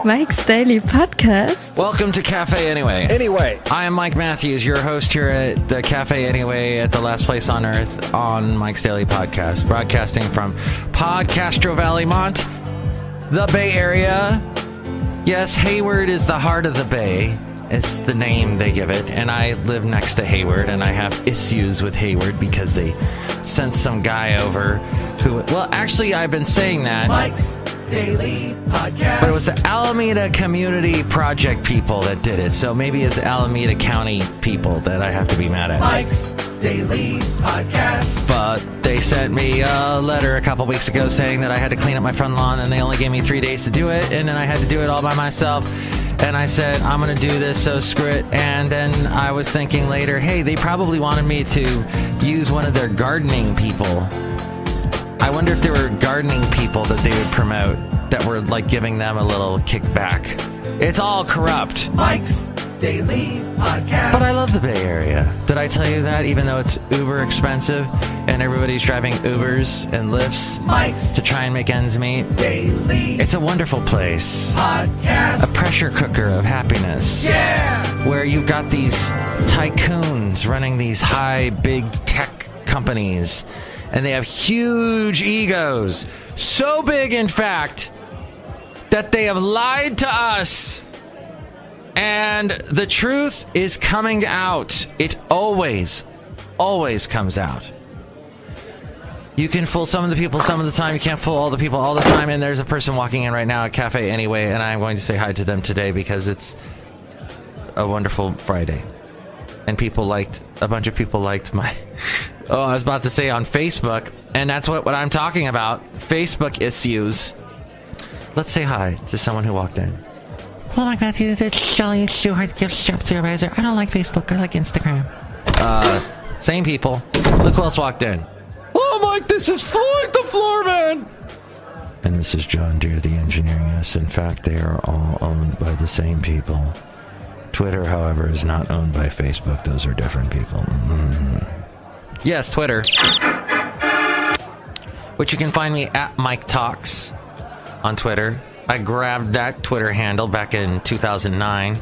Mike's Daily Podcast. Welcome to Café Anyway. I am Mike Matthews, your host here at the Café Anyway at the last place on earth on Mike's Daily Podcast, broadcasting from Podcastro Valley, Mont, the Bay Area. Yes, Hayward is the heart of the Bay. It's the name they give it, and I live next to Hayward, and I have issues with Hayward because they sent some guy over who, well, actually, I've been saying that. Mike's Daily Podcast. But it was the Alameda Community Project people that did it, so maybe it's Alameda County people that I have to be mad at. Mike's Daily Podcast. But they sent me a letter a couple weeks ago saying that I had to clean up my front lawn, and they only gave me 3 days to do it, and then I had to do it all by myself. And I said, I'm going to do this, so screw it. And then I was thinking later, hey, they probably wanted me to use one of their gardening people. I wonder if there were gardening people that they would promote that were like giving them a little kickback. It's all corrupt. Mike's Daily Podcast. But I love the Bay Area. Did I tell you that? Even though it's uber expensive and everybody's driving Ubers and Lyfts Mike's to try and make ends meet. Daily It's a wonderful place. Podcast. A pressure cooker of happiness. Yeah! Where you've got these tycoons running these high, big tech companies. And they have huge egos. So big, in fact, that they have lied to us. And the truth is coming out. It always comes out. You can fool some of the people some of the time. You can't fool all the people all the time. And there's a person walking in right now at Café Anyway, and I'm going to say hi to them today because it's a wonderful Friday. And a bunch of people liked my... Oh, I was about to say on Facebook, and that's what I'm talking about. Facebook issues. Let's say hi to someone who walked in. Hello, Mike Matthews. It's Jolly Stewart, gift shop supervisor. I don't like Facebook. I like Instagram. Same people. Look who else walked in. Oh, Mike, this is Floyd the Floor Man. And this is John Deere, the engineering. Yes, in fact, they are all owned by the same people. Twitter, however, is not owned by Facebook. Those are different people. Mm-hmm. Yes, Twitter. Which you can find me at Mike Talks on Twitter. I grabbed that Twitter handle back in 2009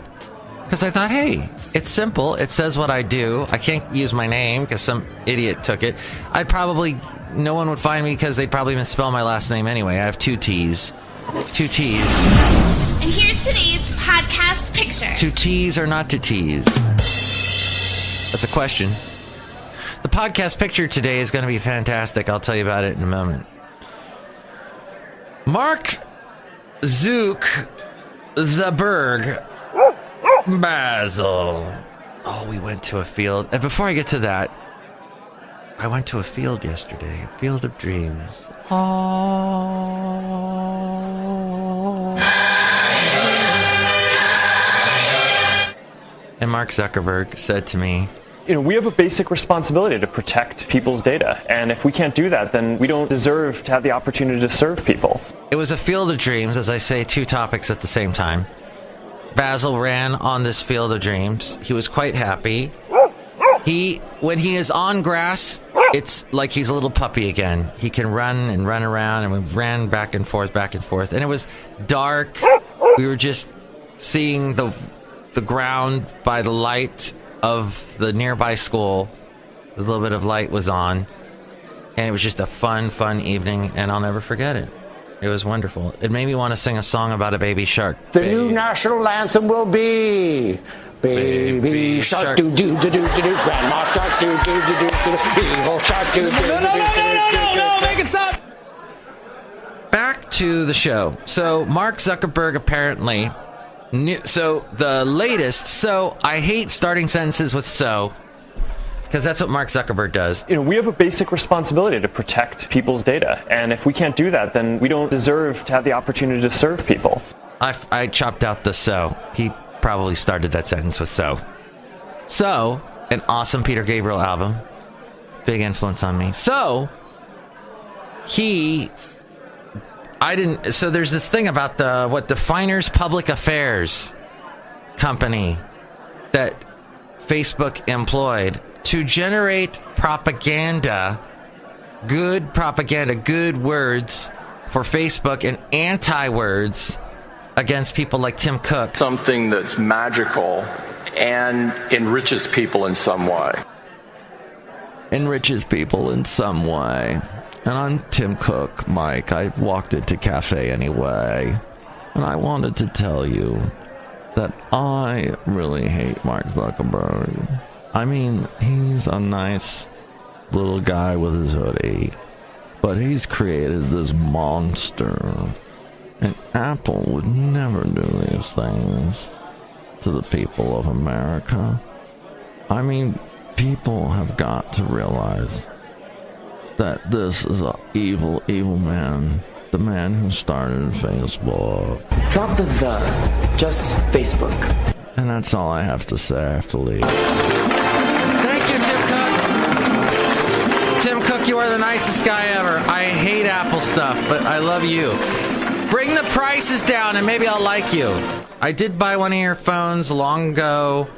because I thought, hey, it's simple. It says what I do. I can't use my name because some idiot took it. No one would find me because they'd probably misspell my last name anyway. I have 2 T's. 2 T's. And here's today's podcast picture. To tease or not to tease? That's a question. The podcast picture today is going to be fantastic. I'll tell you about it in a moment. Mark Zuckerberg Basil. Oh, we went to a field. And before I get to that, I went to a field yesterday. A field of dreams. Oh. And Mark Zuckerberg said to me, we have a basic responsibility to protect people's data. And if we can't do that, then we don't deserve to have the opportunity to serve people. It was a field of dreams, as I say, 2 topics at the same time. Basil ran on this field of dreams. He was quite happy. When he is on grass, it's like he's a little puppy again. He can run and run around, and we ran back and forth. And it was dark. We were just seeing the ground by the light of the nearby school. A little bit of light was on, and it was just a fun evening, and I'll never forget it. It was wonderful. It made me want to sing a song about a baby shark. The new national anthem will be Baby Shark, do do do do do do, Grandma Shark, do do do do do, Evil Shark, do do do do do. No, make it stop. Back to the show. So Mark Zuckerberg apparently knew. So the latest. So I hate starting sentences with so. Because that's what Mark Zuckerberg does. We have a basic responsibility to protect people's data. And if we can't do that, then we don't deserve to have the opportunity to serve people. I chopped out the so. He probably started that sentence with so. So, an awesome Peter Gabriel album. Big influence on me. So, so there's this thing about the Definers Public Affairs company that Facebook employed to generate propaganda, good words for Facebook and anti-words against people like Tim Cook. Something that's magical and enriches people in some way. Enriches people in some way. And I'm Tim Cook, Mike. I walked into Café Anyway. And I wanted to tell you that I really hate Mark Zuckerberg. I mean, he's a nice little guy with his hoodie, but he's created this monster. And Apple would never do these things to the people of America. I mean, people have got to realize that this is an evil, evil man. The man who started Facebook. Drop the just Facebook. And that's all I have to say. I have to leave. Thank you, Tim Cook. Tim Cook, you are the nicest guy ever. I hate Apple stuff, but I love you. Bring the prices down and maybe I'll like you. I did buy one of your phones long ago.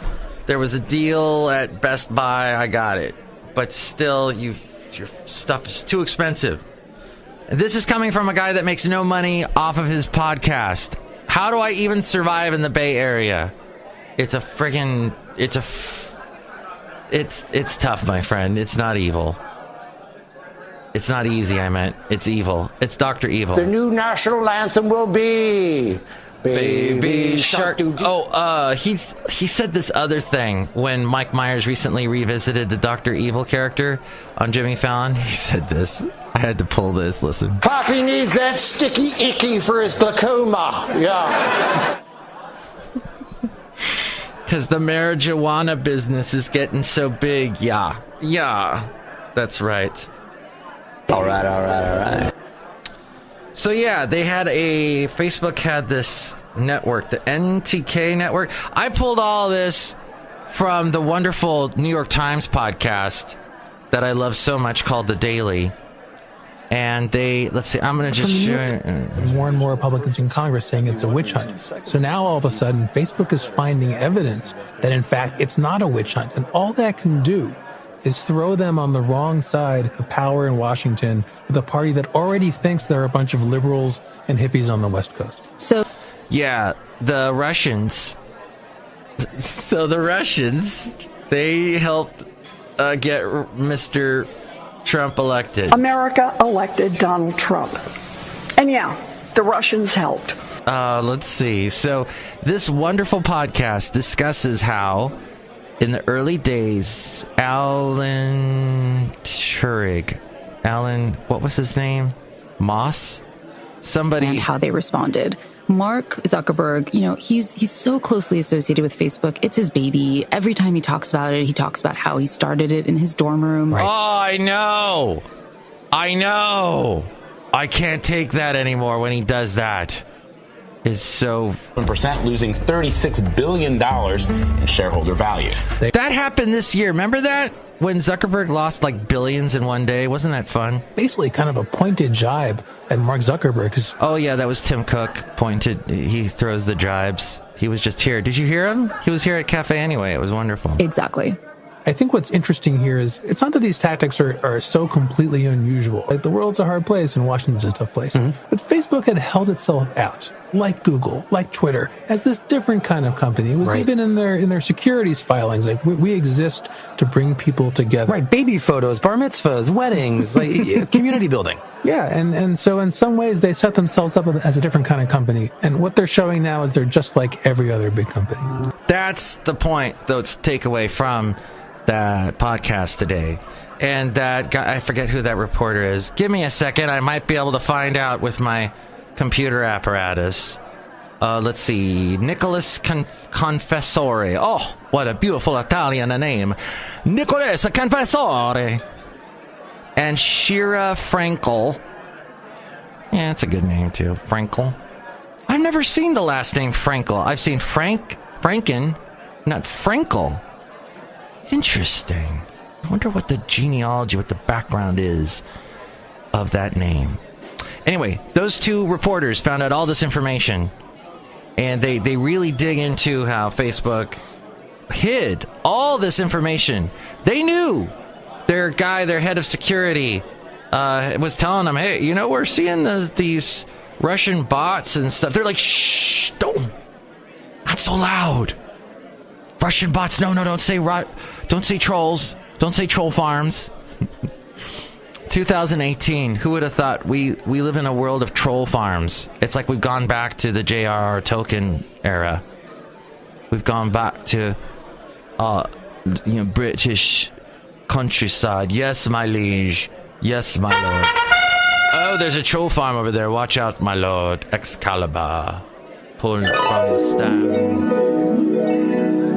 There was a deal at Best Buy. I got it. But still, your stuff is too expensive. This is coming from a guy that makes no money off of his podcast. How do I even survive in the Bay Area? It's tough, my friend. It's not evil. It's not easy, I meant. It's evil. It's Dr. Evil. The new national anthem will be Baby Shark. He said this other thing when Mike Myers recently revisited the Dr. Evil character on Jimmy Fallon. He said this. I had to pull this. Listen. Papi needs that sticky icky for his glaucoma. Yeah. Because the marijuana business is getting so big. Yeah. That's right. All right. So yeah, Facebook had this network, the NTK network. I pulled all this from the wonderful New York Times podcast that I love so much called The Daily. And let's see, I'm going to just show you. More and more Republicans in Congress saying it's a witch hunt. So now all of a sudden, Facebook is finding evidence that in fact it's not a witch hunt. And all that can do is throw them on the wrong side of power in Washington with a party that already thinks they're a bunch of liberals and hippies on the West Coast. Yeah, the Russians. So the Russians, they helped get Mr. Trump elected. America elected Donald Trump. And yeah, the Russians helped. Let's see. So this wonderful podcast discusses how in the early days, Alan, what was his name? Moss? Somebody. And how they responded. Mark Zuckerberg, he's so closely associated with Facebook. It's his baby. Every time he talks about it, he talks about how he started it in his dorm room. Right. Oh, I know. I can't take that anymore when he does that. Is so 1%, losing $36 billion in shareholder value. That happened this year. Remember that? When Zuckerberg lost like billions in one day. Wasn't that fun? Basically kind of a pointed jibe at Mark Zuckerberg. Oh, yeah, that was Tim Cook pointed. He throws the jibes. He was just here. Did you hear him? He was here at Café Anyway. It was wonderful. Exactly. I think what's interesting here is it's not that these tactics are so completely unusual. Like, the world's a hard place and Washington's a tough place. Mm-hmm. But Facebook had held itself out, like Google, like Twitter, as this different kind of company. It was even in their securities filings. Like, we exist to bring people together. Right, baby photos, bar mitzvahs, weddings, like community building. Yeah, and so in some ways they set themselves up as a different kind of company. And what they're showing now is they're just like every other big company. That's the point, though, to take away from that podcast today. And that guy, I forget who that reporter is. Give me a second. I might be able to find out with my computer apparatus. Let's see. Nicholas Confessore. Oh, what a beautiful Italian name. Nicholas Confessore. And Shira Frankel. Yeah, it's a good name, too. Frankel. I've never seen the last name Frankel. I've seen Franken, not Frankel. Interesting. I wonder what the genealogy, what the background is of that name. Anyway, those two reporters found out all this information, and they really dig into how Facebook hid all this information. They knew. Their head of security, was telling them, hey, we're seeing these Russian bots and stuff. They're like, shh, don't, not so loud. Russian bots, no, don't say trolls. Don't say troll farms. 2018, who would have thought we live in a world of troll farms? It's like we've gone back to the J.R.R. Tolkien era. We've gone back to, British countryside. Yes, my liege. Yes, my lord. Oh, there's a troll farm over there. Watch out, my lord. Excalibur. Pulling from the stand.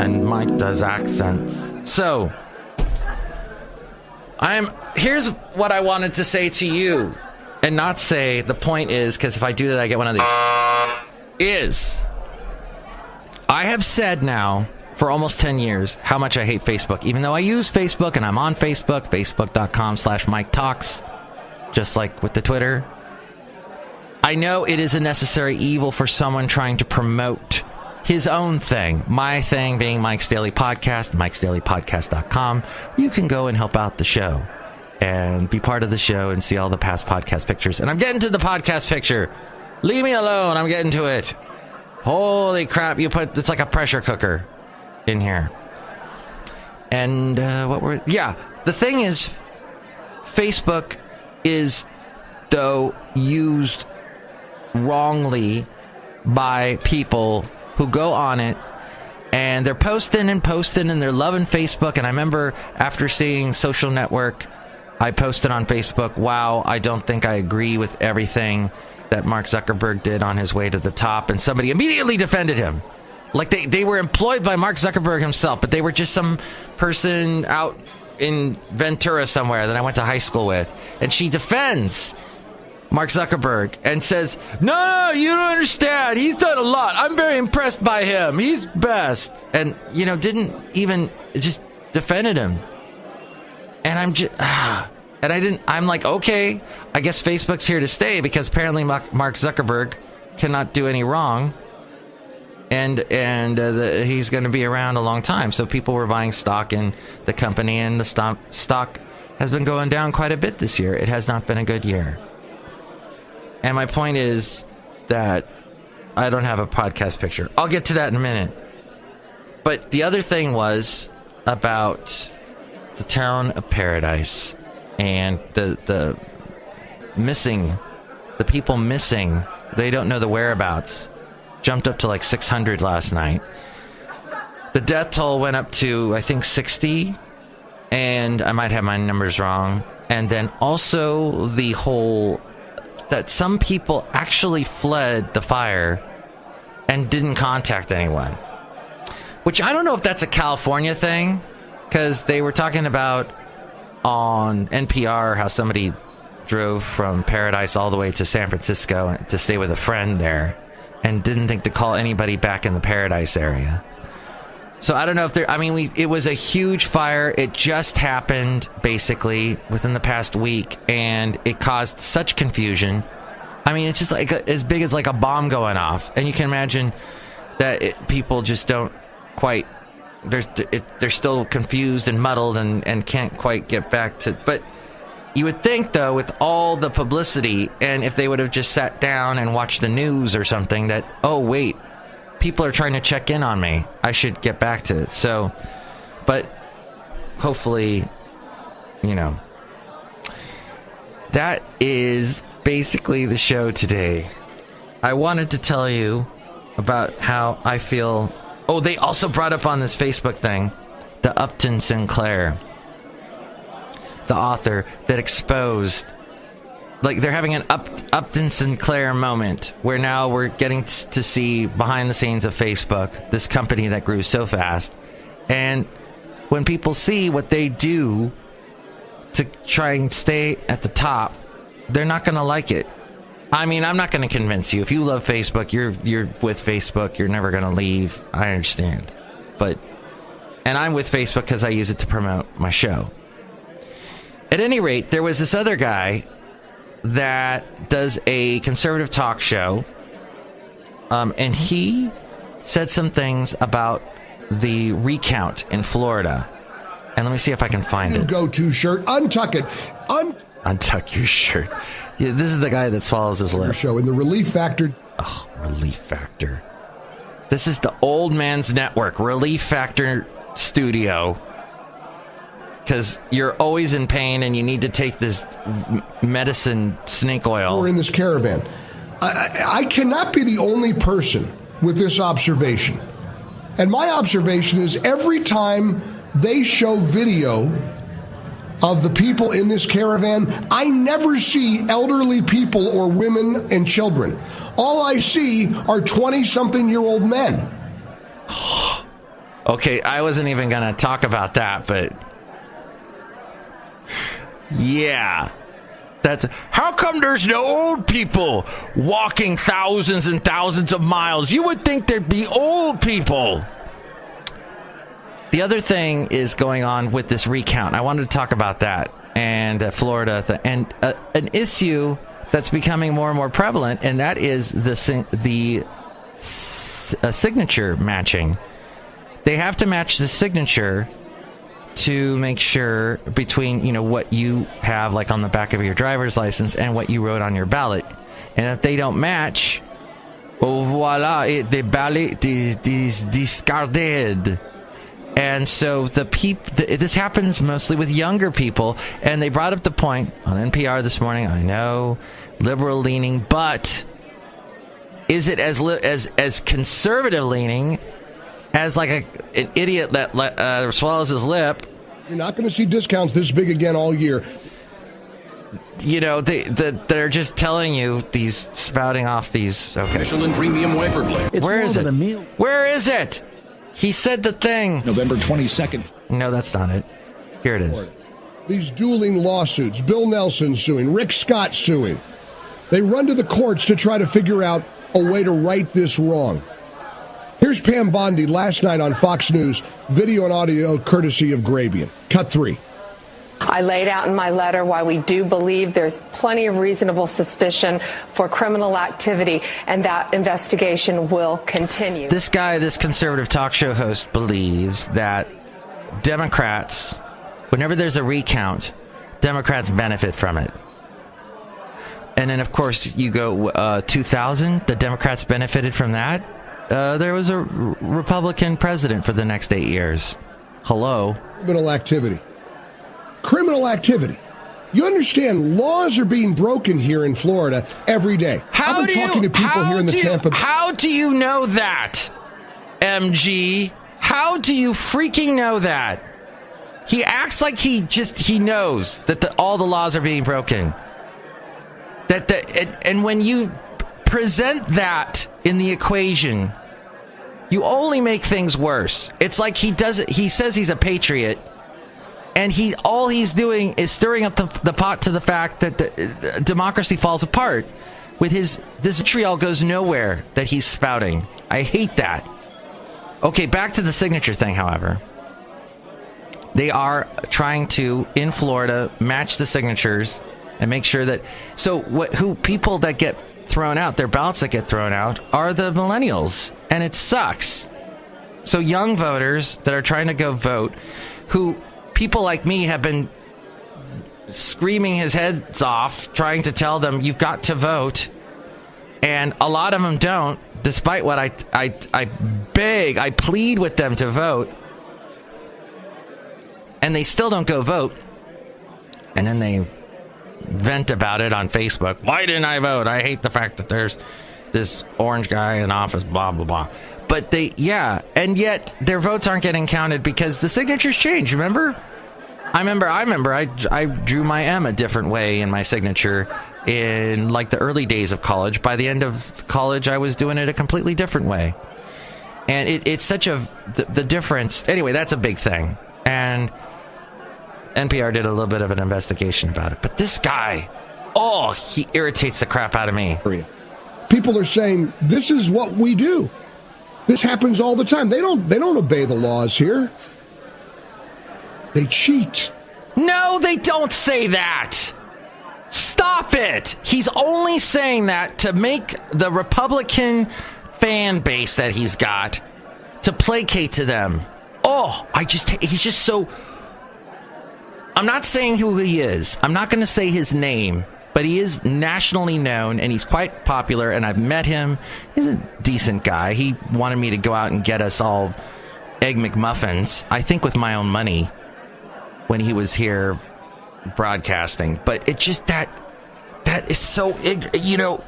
And Mike does accents. So, here's what I wanted to say to you. And not say, the point is, because if I do that, I get one of these. I have said now for almost 10 years how much I hate Facebook. Even though I use Facebook and I'm on Facebook, facebook.com/Mike Talks, just like with the Twitter. I know it is a necessary evil for someone trying to promote his own thing. My thing being Mike's Daily Podcast, mikesdailypodcast.com. You can go and help out the show and be part of the show and see all the past podcast pictures. And I'm getting to the podcast picture. Leave me alone. I'm getting to it. Holy crap. It's like a pressure cooker in here. And the thing is, Facebook is, though, used wrongly by people who go on it, and they're posting and they're loving Facebook. And I remember after seeing Social Network, I posted on Facebook, wow, I don't think I agree with everything that Mark Zuckerberg did on his way to the top. And somebody immediately defended him. Like they were employed by Mark Zuckerberg himself, but they were just some person out in Ventura somewhere that I went to high school with. And she defends Mark Zuckerberg and says, no, you don't understand. He's done a lot. I'm very impressed by him. He's best. And, didn't even, just defended him. And I'm like, okay, I guess Facebook's here to stay because apparently Mark Zuckerberg cannot do any wrong. And he's going to be around a long time. So people were buying stock in the company, and the stock has been going down quite a bit this year. It has not been a good year. And my point is that I don't have a podcast picture. I'll get to that in a minute. But the other thing was about the town of Paradise and the people missing. They don't know the whereabouts. Jumped up to like 600 last night. The death toll went up to, I think, 60. And I might have my numbers wrong. And then also the whole that some people actually fled the fire and didn't contact anyone. Which I don't know if that's a California thing, because they were talking about on NPR how somebody drove from Paradise all the way to San Francisco to stay with a friend there and didn't think to call anybody back in the Paradise area. So I don't know if it was a huge fire. It just happened basically within the past week, and it caused such confusion. I mean, it's just like as big as like a bomb going off, and you can imagine that people just don't quite. They're still confused and muddled and can't quite get back to. But you would think, though, with all the publicity, and if they would have just sat down and watched the news or something, that wait. People are trying to check in on me. I should get back to it. So, but hopefully, that is basically the show today. I wanted to tell you about how I feel. Oh, they also brought up on this Facebook thing, the Upton Sinclair, the author that exposed. Like, they're having an Upton Sinclair moment where now we're getting to see behind the scenes of Facebook, this company that grew so fast. And when people see what they do to try and stay at the top, they're not going to like it. I mean, I'm not going to convince you. If you love Facebook, you're with Facebook. You're never going to leave. I understand. And I'm with Facebook because I use it to promote my show. At any rate, there was this other guy that does a conservative talk show, and he said some things about the recount in Florida. And let me see if I can find it. Go-to shirt, untuck it. Untuck your shirt. Yeah, this is the guy that swallows his lip. Show in the Relief Factor. Oh, Relief Factor. This is the old man's network, Relief Factor Studio. Because you're always in pain and you need to take this medicine, snake oil. We're in this caravan. I cannot be the only person with this observation. And my observation is every time they show video of the people in this caravan, I never see elderly people or women and children. All I see are 20-something-year-old men. Okay, I wasn't even going to talk about that, but yeah. That's how come there's no old people walking thousands and thousands of miles? You would think there'd be old people. The other thing is going on with this recount. I wanted to talk about that and Florida and an issue that's becoming more and more prevalent, and that is the signature matching. They have to match the signature to make sure between, what you have like on the back of your driver's license and what you wrote on your ballot. And if they don't match, voila, the ballot is discarded. And so this happens mostly with younger people. And they brought up the point on NPR this morning. I know, liberal leaning, but is it as conservative leaning as like an idiot that swallows his lip? You're not going to see discounts this big again all year. They're just telling you these, spouting off these. Okay. Michelin Premium Wiper Blade. Where is it? Where is it? He said the thing. November 22nd. No, that's not it. Here it is. These dueling lawsuits. Bill Nelson suing. Rick Scott suing. They run to the courts to try to figure out a way to right this wrong. Here's Pam Bondi last night on Fox News. Video and audio courtesy of Grabian. Cut 3. I laid out in my letter why we do believe there's plenty of reasonable suspicion for criminal activity, and that investigation will continue. This guy, this conservative talk show host, believes that Democrats, whenever there's a recount, Democrats benefit from it. And then, of course, you go 2000, the Democrats benefited from that. There was a Republican president for the next 8 years. Hello? Criminal activity. Criminal activity. You understand, laws are being broken here in Florida every day. I've been talking to people here in the Tampa Bay. How do you know that, MG? How do you freaking know that? He acts like he knows that all the laws are being broken. And when you present that in the equation, you only make things worse. It's like he says he's a patriot, and all he's doing is stirring up the pot to the fact that democracy falls apart with this vitriol goes nowhere that he's spouting. I hate that. Okay, back to the signature thing, however. They are trying to, in Florida, match the signatures and make sure that... people that get thrown out, their ballots that get thrown out, are the millennials. And it sucks. So young voters that are trying to go vote, who people like me have been screaming his heads off, trying to tell them, you've got to vote. And a lot of them don't, despite what I beg, I plead with them to vote. And they still don't go vote. And then they vent about it on Facebook. Why didn't I vote? I hate the fact that there's this orange guy in office, blah, blah, blah. But and yet their votes aren't getting counted because the signatures change, remember? I remember I drew my M a different way in my signature in like the early days of college. By the end of college, I was doing it a completely different way. And it's such the difference. Anyway, that's a big thing. And NPR did a little bit of an investigation about it. But this guy, he irritates the crap out of me. People are saying, this is what we do. This happens all the time. They don't obey the laws here. They cheat. No, they don't say that. Stop it. He's only saying that to make the Republican fan base that he's got, to placate to them. He's just so... I'm not saying who he is. I'm not going to say his name, but he is nationally known, and he's quite popular, and I've met him. He's a decent guy. He wanted me to go out and get us all Egg McMuffins, I think with my own money, when he was here broadcasting. But it just, that is so, you know,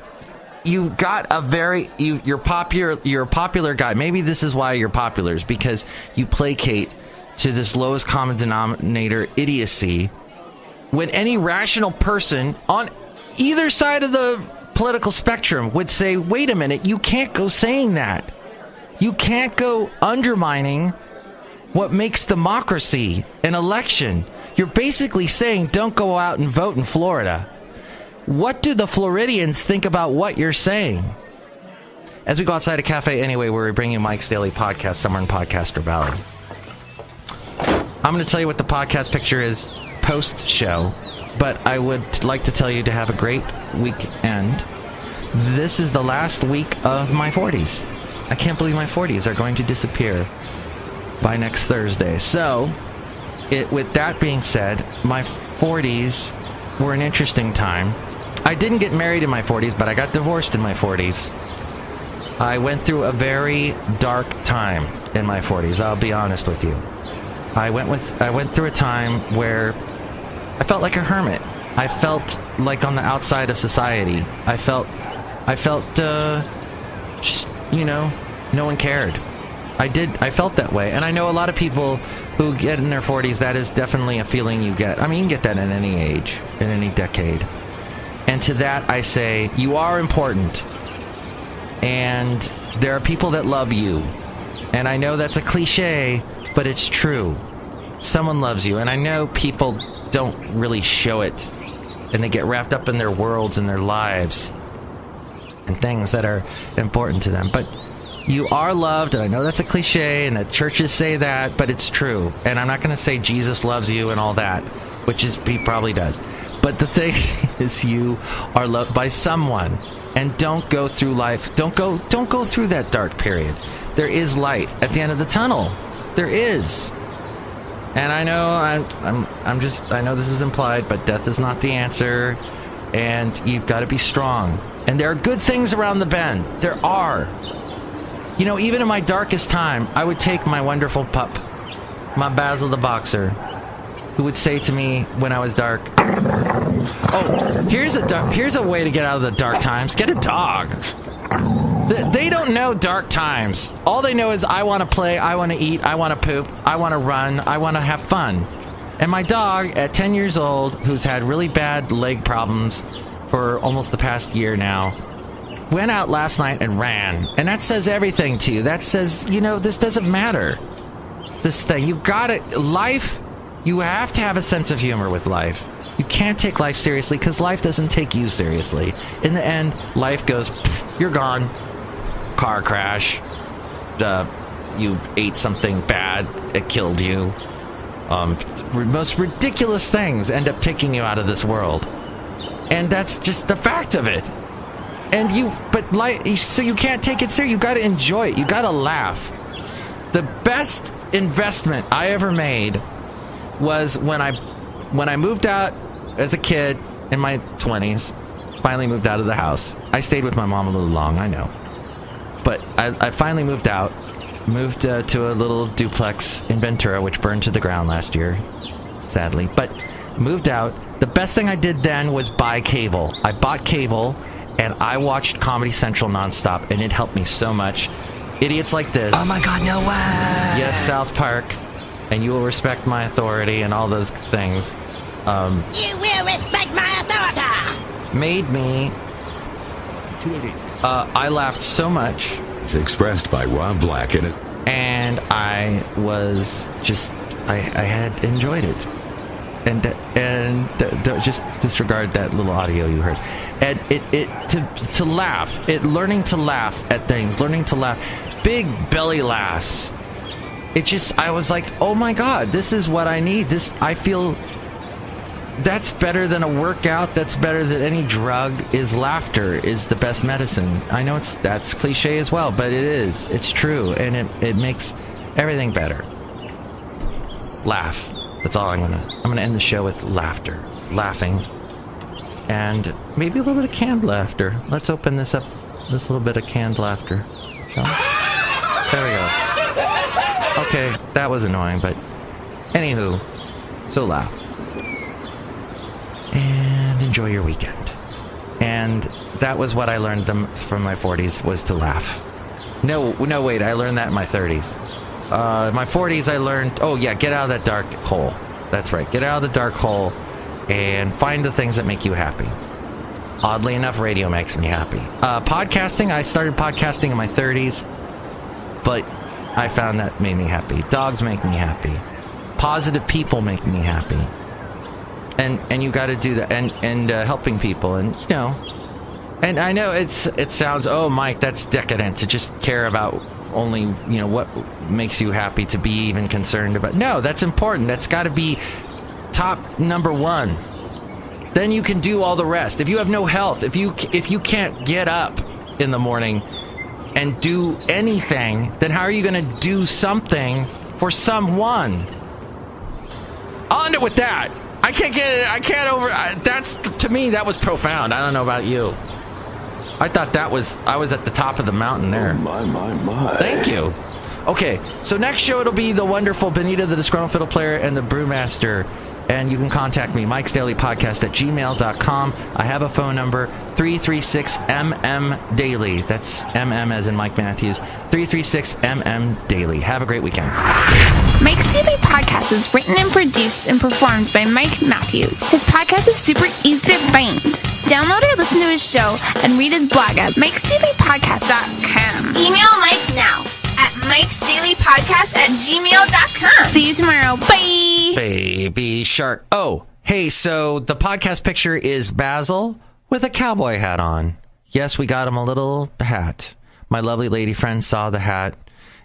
you've got a very, you're a popular guy. Maybe this is why you're popular, is because you placate to this lowest common denominator idiocy, when any rational person on either side of the political spectrum would say, wait a minute, you can't go saying that. You can't go undermining what makes democracy an election. You're basically saying don't go out and vote in Florida. What do the Floridians think about what you're saying? As we go outside of Café Anyway, where we bring you Mike's Daily Podcast, somewhere in Podcaster Valley. I'm going to tell you what the podcast picture is post-show, but I would like to tell you to have a great weekend. This is the last week of my 40s. I can't believe my 40s are going to disappear by next Thursday. So, with that being said, my 40s were an interesting time. I didn't get married in my 40s, but I got divorced in my 40s. I went through a very dark time in my 40s, I'll be honest with you. I went through a time where I felt like a hermit. I felt like on the outside of society. I felt, just, you know, no one cared. I felt that way. And I know a lot of people who get in their 40s, that is definitely a feeling you get. I mean, you can get that in any age, in any decade. And to that, I say, you are important. And there are people that love you. And I know that's a cliche, but it's true. Someone loves you. And I know people don't really show it. And they get wrapped up in their worlds and their lives and things that are important to them. But you are loved, and I know that's a cliche, and that churches say that, but it's true. And I'm not going to say Jesus loves you and all that, which is, he probably does. But the thing is, you are loved by someone. And don't go through life. Don't go through that dark period. There is light at the end of the tunnel. There is. And I know I know this is implied, but death is not the answer. And you've got to be strong. And there are good things around the bend. There are. You know, even in my darkest time, I would take my wonderful pup, my Basil the Boxer, who would say to me when I was dark, oh, here's a way to get out of the dark times. Get a dog. They don't know dark times. All they know is I want to play, I want to eat, I want to poop, I want to run, I want to have fun. And my dog, at 10 years old, who's had really bad leg problems for almost the past year now, went out last night and ran. And that says everything to you. That says, you know, this doesn't matter. This thing, you got it. Life, you have to have a sense of humor with life. You can't take life seriously because life doesn't take you seriously. In the end, life goes, pff, you're gone. Car crash. You ate something bad. It killed you. Most ridiculous things end up taking you out of this world. And that's just the fact of it. So you can't take it serious. You got to enjoy it. You got to laugh. The best investment I ever made was when I moved out as a kid in my 20s. Finally moved out of the house. I stayed with my mom a little long, I know. But I finally moved out. Moved to a little duplex in Ventura, which burned to the ground last year, sadly. But moved out. The best thing I did then was buy cable. I bought cable, and I watched Comedy Central nonstop, and it helped me so much. Idiots like this. Oh my God, no way! Yes, South Park, and you will respect my authority and all those things. You will respect my authority! Made me... I laughed so much. It's expressed by Rob Black and his... And I was just... I had enjoyed it. And just disregard that little audio you heard. And to laugh, learning to laugh at things, learning to laugh, big belly laughs. I was like, oh my God, this is what I need. I feel that's better than a workout. That's better than any drug. Is laughter is the best medicine. I know that's cliche as well, but it's true, and it makes everything better. Laugh. That's all I'm gonna end the show with laughter. Laughing. And maybe a little bit of canned laughter. Let's open this up. This little bit of canned laughter. Shall we? There we go. Okay, that was annoying, but anywho, so laugh. And enjoy your weekend. And that was what I learned from my 40s, was to laugh. No, wait, I learned that in my 30s. My 40s I learned, get out of that dark hole. That's right, get out of the dark hole and find the things that make you happy. Oddly enough, radio makes me happy. Podcasting, I started podcasting in my 30s, but I found that made me happy. Dogs make me happy. Positive people make me happy. And you got to do that, and helping people, and and I know it sounds, Mike, that's decadent to just care about only what makes you happy, to be even concerned about. No, that's important. That's got to be top number one. Then you can do all the rest. If you have no health, if you can't get up in the morning and do anything, then how are you going to do something for someone? On it with that. I can't get it. I can't that's, to me, that was profound. I don't know about you. I thought I was at the top of the mountain there. Oh, my. Thank you. Okay, so next show it'll be the wonderful Benita the Disgruntled Fiddle Player and the Brewmaster. And you can contact me, mikesdailypodcast@gmail.com. I have a phone number, 336-MM-DAILY. That's MM as in Mike Matthews. 336-MM-DAILY. Have a great weekend. Mike's Daily Podcast is written and produced and performed by Mike Matthews. His podcast is super easy to find. Download or listen to his show and read his blog at mikesdailypodcast.com. Email Mike now at mikesdailypodcast@gmail.com. See you tomorrow. Bye. Baby shark. Oh, hey, so the podcast picture is Basil with a cowboy hat on. Yes, we got him a little hat. My lovely lady friend saw the hat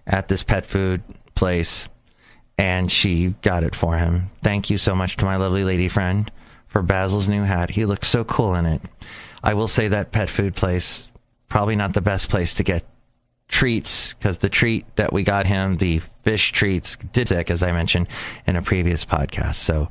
at this pet food place, and she got it for him. Thank you so much to my lovely lady friend for Basil's new hat. He looks so cool in it. I will say that pet food place, probably not the best place to get treats, because the treat that we got him, the fish treats, did sick, as I mentioned in a previous podcast. So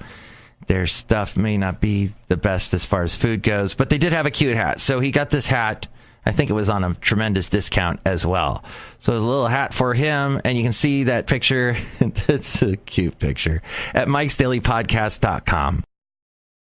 their stuff may not be the best as far as food goes, but they did have a cute hat. So he got this hat. I think it was on a tremendous discount as well. So a little hat for him, and you can see that picture. It's a cute picture at mikesdailypodcast.com.